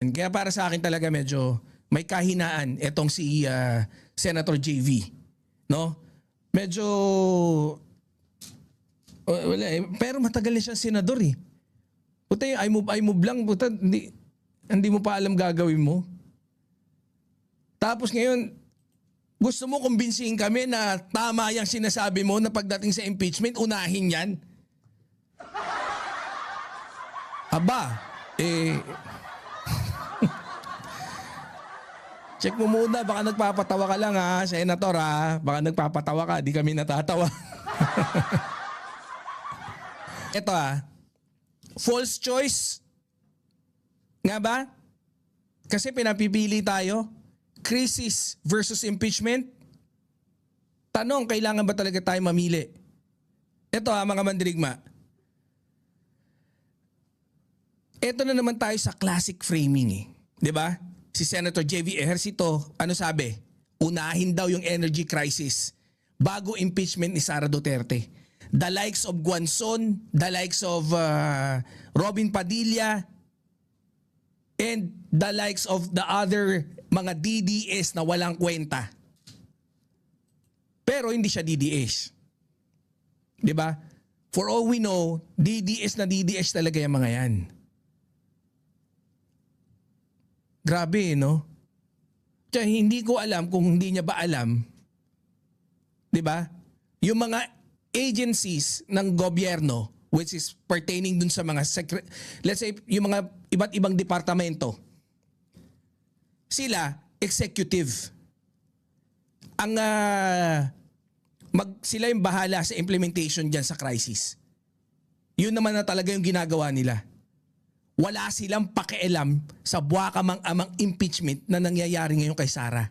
Kaya para sa akin talaga medyo may kahinaan etong si Senator JV, no? Medyo wala eh. Pero matagal na siyang senador eh. Puta, I move lang, puta, hindi mo pa alam gagawin mo. Tapos ngayon, gusto mo kumbinsihin kami na tama yung sinasabi mo na pagdating sa impeachment, unahin yan? Aba, check mo muna, baka nagpapatawa ka lang ha, Senator ha. Baka nagpapatawa ka, di kami natatawa. Ito ha, false choice. Nga ba? Kasi pinapipili tayo. Crisis versus impeachment. Tanong, kailangan ba talaga tayo mamili? Ito ha, mga mandirigma. Ito na naman tayo sa classic framing eh. 'Di ba? Si Senator JV Ejercito, ano sabi? Unahin daw yung energy crisis bago impeachment ni Sara Duterte. The likes of Guanzon, the likes of Robin Padilla, and the likes of the other mga DDS na walang kwenta. Pero hindi siya DDS. 'Di ba? For all we know, DDS na DDS talaga yung mga yan. Grabe, no? Kaya hindi ko alam kung hindi niya ba alam, 'di ba? Yung mga agencies ng gobyerno which is pertaining dun sa mga let's say yung mga iba't ibang departamento. Sila executive. Ang sila yung bahala sa implementation diyan sa crisis. Yun naman na talaga yung ginagawa nila. Wala silang pakialam sa buwakamang-amang impeachment na nangyayari ngayon kay Sara.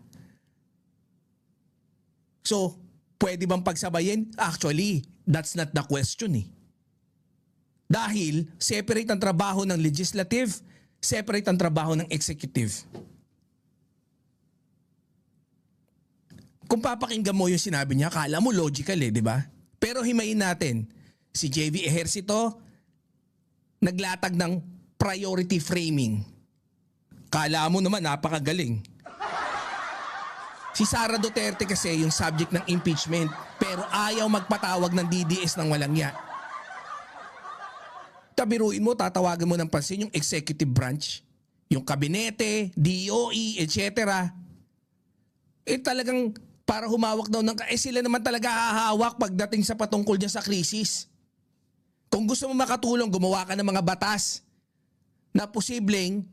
So, pwede bang pagsabayin? Actually, that's not the question eh. Dahil separate ang trabaho ng legislative, separate ang trabaho ng executive. Kung papakinggan mo yung sinabi niya, akala mo logical eh, di ba? Pero himayin natin, si JV Ejercito naglatag ng priority framing. Kala mo naman napakagaling. Si Sara Duterte kasi yung subject ng impeachment pero ayaw magpatawag ng DDS ng walang ya. Tabiruin mo, tatawagan mo ng pansin yung executive branch, yung kabinete, DOE, etc. Talagang para humawak daw ng sila naman talaga hahawak pagdating sa patungkol niya sa krisis. Kung gusto mo makatulong, gumawa ka ng mga batas na posibleng